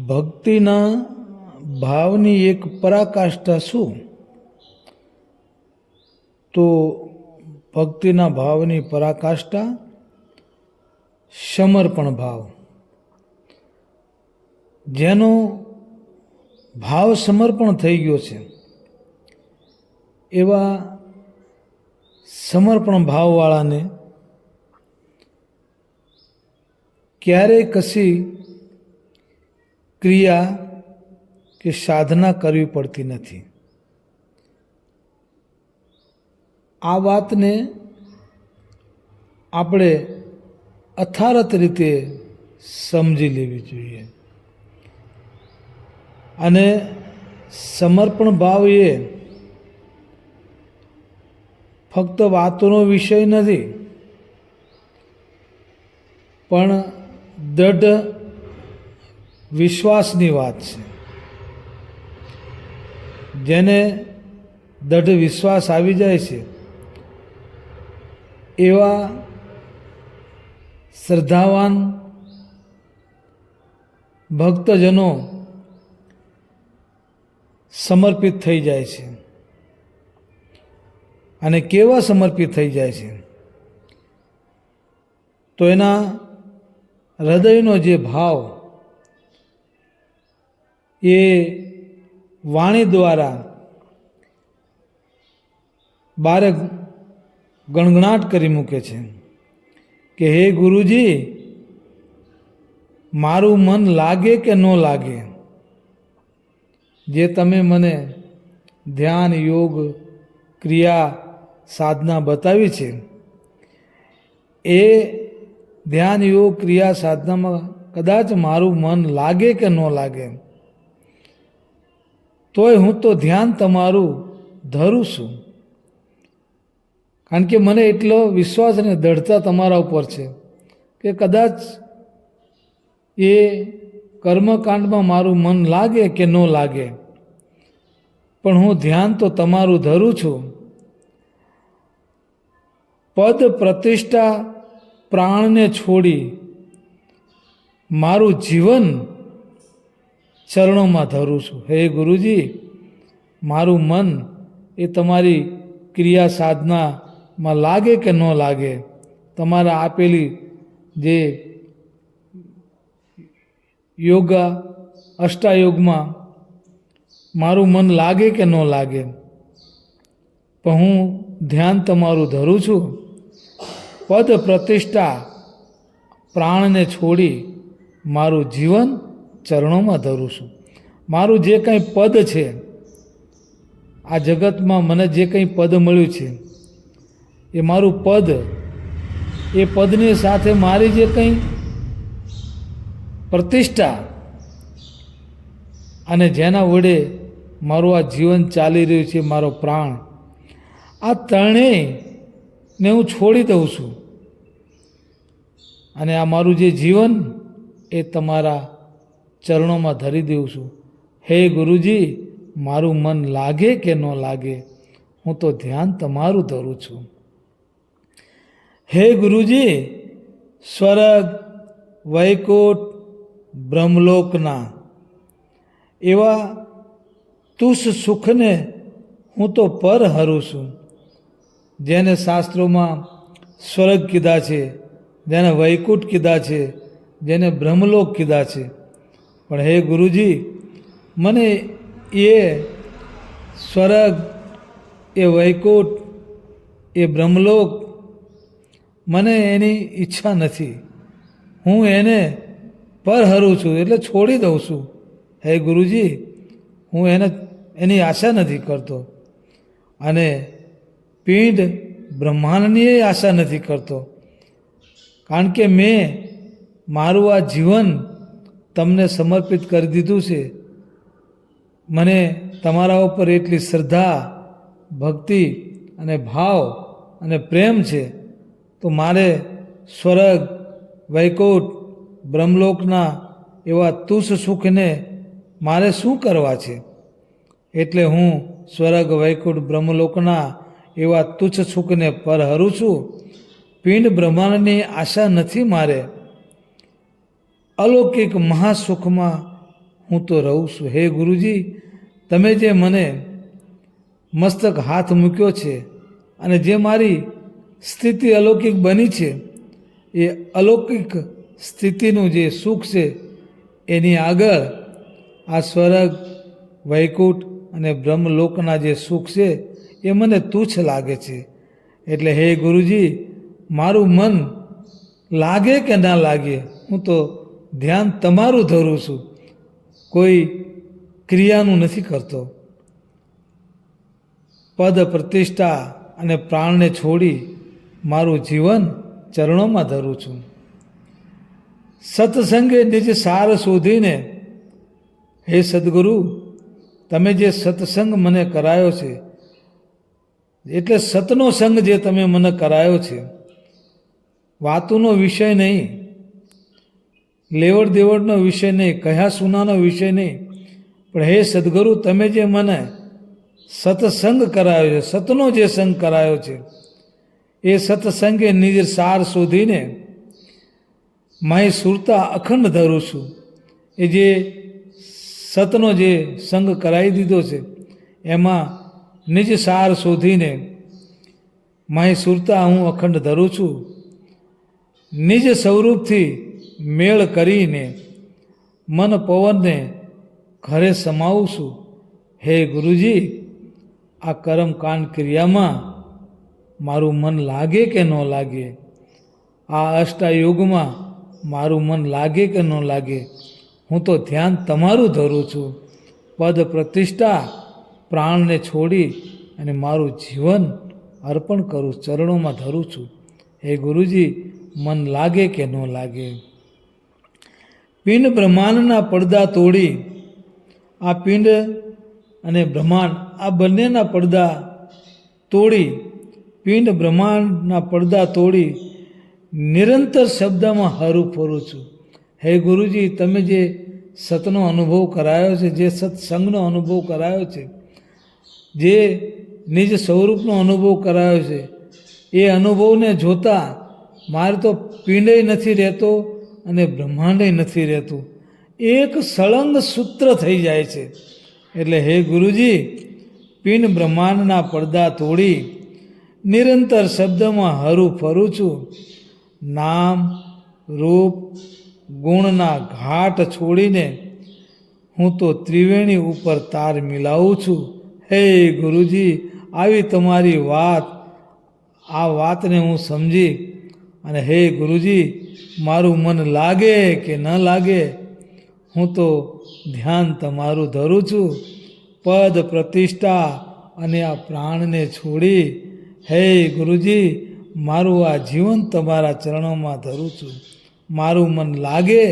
ભક્તિના ભાવની એક પરાકાષ્ઠા શું? તો ભક્તિના ભાવની પરાકાષ્ઠા સમર્પણ ભાવ. જેનો ભાવ સમર્પણ થઈ ગયો છે એવા સમર્પણ ભાવવાળાને ક્યારેય કશી ક્રિયા કે સાધના કરવી પડતી નથી. આ વાતને આપણે અથારત રીતે સમજી લેવી જોઈએ. અને સમર્પણ ભાવ એ ફક્ત વાતોનો વિષય નથી, પણ દૃઢ વિશ્વાસની વાત છે. જેને દૃઢ વિશ્વાસ આવી જાય છે એવા શ્રદ્ધાવાન ભક્તજનો સમર્પિત થઈ જાય છે. અને કેવા સમર્પિત થઈ જાય છે? તો એના હૃદયનો જે ભાવ એ વાણી દ્વારા બારે ગણગણાટ કરી મૂકે છે કે હે ગુરુજી, મારું મન લાગે કે ન લાગે, જે તમે મને ધ્યાન, યોગ, ક્રિયા, સાધના બતાવી છે, એ ધ્યાન, યોગ, ક્રિયા, સાધનામાં કદાચ મારું મન લાગે કે ન લાગે, તોય હું તો ધ્યાન તમારું ધરું છું. કારણ કે મને એટલો વિશ્વાસ અને દૃઢતા તમારા ઉપર છે કે કદાચ એ કર્મકાંડમાં મારું મન લાગે કે ન લાગે, પણ હું ધ્યાન તો તમારું ધરું છું. પદ પ્રતિષ્ઠા પ્રાણને છોડી મારું જીવન ચરણોમાં ધરું છું. હે ગુરુજી, મારું મન એ તમારી ક્રિયા સાધનામાં લાગે કે ન લાગે, તમારા આપેલી જે યોગા અષ્ટાયોગમાં મારું મન લાગે કે ન લાગે, પણ હું ધ્યાન તમારું ધરું છું. પદ પ્રતિષ્ઠા પ્રાણને છોડી મારું જીવન ચરણોમાં ધરું છું. મારું જે કંઈ પદ છે આ જગતમાં, મને જે કંઈ પદ મળ્યું છે એ મારું પદ, એ પદની સાથે મારી જે કંઈ પ્રતિષ્ઠા અને જેના વડે મારું આ જીવન ચાલી રહ્યું છે, મારો પ્રાણ, આ ત્રણેયને હું છોડી દઉં છું. અને આ મારું જે જીવન એ તમારા ચરણોમાં ધરી દઉં છું. હે ગુરુજી, મારું મન લાગે કે ન લાગે, હું તો ધ્યાન તમારું ધરું છું. હે ગુરુજી, સ્વર્ગ, વૈકુંઠ, બ્રહ્મલોકના એવા તુષ સુખને હું તો પર હરું છું. જેને શાસ્ત્રોમાં સ્વર્ગ કીધા છે, જેને વૈકુંઠ કીધા છે, જેને બ્રહ્મલોક કીધા છે, પણ હે ગુરુજી, મને એ સ્વર્ગ, એ વૈકુંઠ, એ બ્રહ્મલોક, મને એની ઈચ્છા નથી. હું એને પર હરું છું, એટલે છોડી દઉં છું. હે ગુરુજી, હું એની આશા નથી કરતો, અને પિંડ બ્રહ્માંડની આશા નથી કરતો. કારણ કે મેં મારું આ જીવન તમને સમર્પિત કરી દીધું છે. મને તમારા ઉપર એટલી શ્રદ્ધા, ભક્તિ અને ભાવ અને પ્રેમ છે, તો મારે સ્વર્ગ, વૈકુંઠ, બ્રહ્મલોકના એવા તુષ સુખને મારે શું કરવા છે? એટલે હું સ્વર્ગ, વૈકુંઠ, બ્રહ્મલોકના એવા તુચ્છ સુખને પર હરું છું. પિંડ બ્રહ્માંડની આશા નથી મારે. અલૌકિક મહાસુખમાં હું તો રહું છું. હે ગુરુજી, તમે જે મને મસ્તક હાથ મૂક્યો છે અને જે મારી સ્થિતિ અલૌકિક બની છે, એ અલૌકિક સ્થિતિનું જે સુખ છે એની આગળ આ સ્વર્ગ, વૈકુંઠ અને બ્રહ્મલોકના જે સુખ છે એ મને તુચ્છ લાગે છે. એટલે હે ગુરુજી, મારું મન લાગે કે ના લાગે, હું તો ધ્યાન તમારું ધરું છું, કોઈ ક્રિયાનું નથી કરતો. પદ પ્રતિષ્ઠા અને પ્રાણને છોડી મારું જીવન ચરણોમાં ધરું છું. સત્સંગે નિજ સાર શોધીને, હે સદગુરુ, તમે જે સત્સંગ મને કરાયો છે, એટલે સતનો સંગ જે તમે મને કરાયો છે, વાતોનો વિષય નહીં, લેવડ દેવડનો વિષય નહીં, કયા સુનાનો વિષય નહીં, પણ હે સદગુરુ, તમે જે મને સત્સંગ કરાયો છે, સતનો જે સંગ કરાયો છે, એ સત્સંગે નિજ સાર શોધીને મારી સુરતા અખંડ ધરું છું. એ જે સતનો જે સંગ કરાવી દીધો છે એમાં નિજ સાર શોધીને મારી સુરતા હું અખંડ ધરું છું. નિજ સ્વરૂપથી મેળ કરીને મન પવનને ઘરે સમાવું છું. હે ગુરુજી, આ કર્મકાંડ ક્રિયામાં મારું મન લાગે કે ન લાગે, આ અષ્ટાયુગમાં મારું મન લાગે કે ન લાગે, હું તો ધ્યાન તમારું ધરું છું. પદ પ્રતિષ્ઠા પ્રાણને છોડી અને મારું જીવન અર્પણ કરું, ચરણોમાં ધરું છું. હે ગુરુજી, મન લાગે કે ન લાગે. પિંડ બ્રહ્માંડના પડદા તોડી, આ પિંડ અને બ્રહ્માંડ આ બંનેના પડદા તોડી, પિંડ બ્રહ્માંડના પડદા તોડી નિરંતર શબ્દમાં હરું ફરું છું. હે ગુરુજી, તમે જે સતનો અનુભવ કરાયો છે, જે સત્સંગનો અનુભવ કરાયો છે, જે નિજ સ્વરૂપનો અનુભવ કરાયો છે, એ અનુભવને જોતા મારે તો પિંડય નથી રહેતો અને બ્રહ્માંડય નથી રહેતું, એક સળંગ સૂત્ર થઈ જાય છે. એટલે હે ગુરુજી, પિંડ બ્રહ્માંડના પડદા તોડી નિરંતર શબ્દમાં હરું ફરું છું. નામ રૂપ ગુણના ઘાટ છોડીને હું તો ત્રિવેણી ઉપર તાર મિલાવું છું. હે ગુરુજી, આવી તમારી વાત, આ વાતને હું સમજી અને હે ગુરુજી, મારું મન લાગે કે ન લાગે, હું તો ધ્યાન તમારું ધરું છું. પદ પ્રતિષ્ઠા અને આ પ્રાણને છોડી હે ગુરુજી, મારું આ જીવન તમારા ચરણોમાં ધરું છું. મારું મન લાગે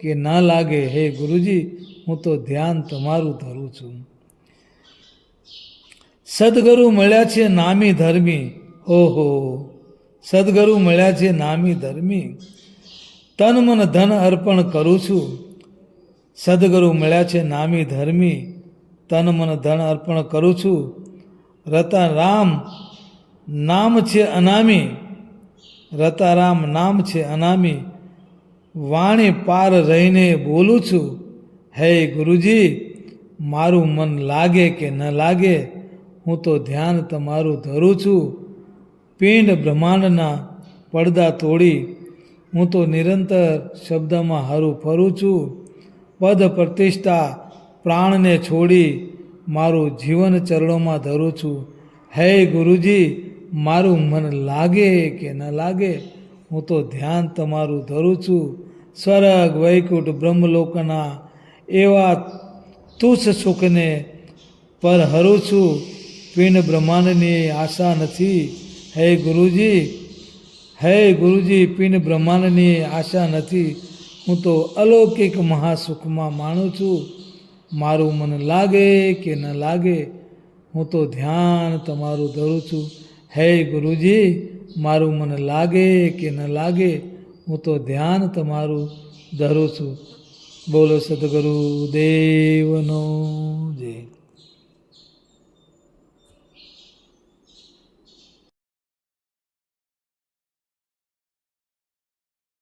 કે ન લાગે, હે ગુરુજી, હું તો ધ્યાન તમારું ધરું છું. સદગુરુ મળ્યા છે નામી ધર્મી, ઓહો, સદગુરુ મળ્યા છે નામી ધર્મી, તન મન ધન અર્પણ કરું છું. સદગુરુ મળ્યા છે નામી ધર્મી, તન મન ધન અર્પણ કરું છું. રતા રામ નામ છે અનામી, રતા રામ નામ છે અનામી, વાણી પાર રહીને બોલું છું. હે ગુરુજી, મારું મન લાગે કે ન લાગે, હું તો ધ્યાન તમારું ધરું છું. પિંડ બ્રહ્માંડના પડદા તોડી હું તો નિરંતર શબ્દમાં હરું ફરું છું. પદ પ્રતિષ્ઠા પ્રાણને છોડી મારું જીવન ચરણોમાં ધરું છું. હે ગુરુજી, મારું મન લાગે કે ન લાગે, હું તો ધ્યાન તમારું ધરું છું. સ્વર્ગ વૈકુંઠ બ્રહ્મલોકના એવા તુચ્છ સુખને પર હરું છું. પિંડ બ્રહ્માંડની આશા નથી. હે ગુરુજી, હે ગુરુજી, પિંડ બ્રહ્માંડની આશા નથી, હું તો અલૌકિક મહાસુખમાં માનું છું. મારું મન લાગે કે ન લાગે, હું તો ધ્યાન તમારું ધરું છું. હે ગુરુજી, મારું મન લાગે કે ન લાગે, હું તો ધ્યાન તમારું ધરું છું. બોલો સદગુરુ દેવનો જય.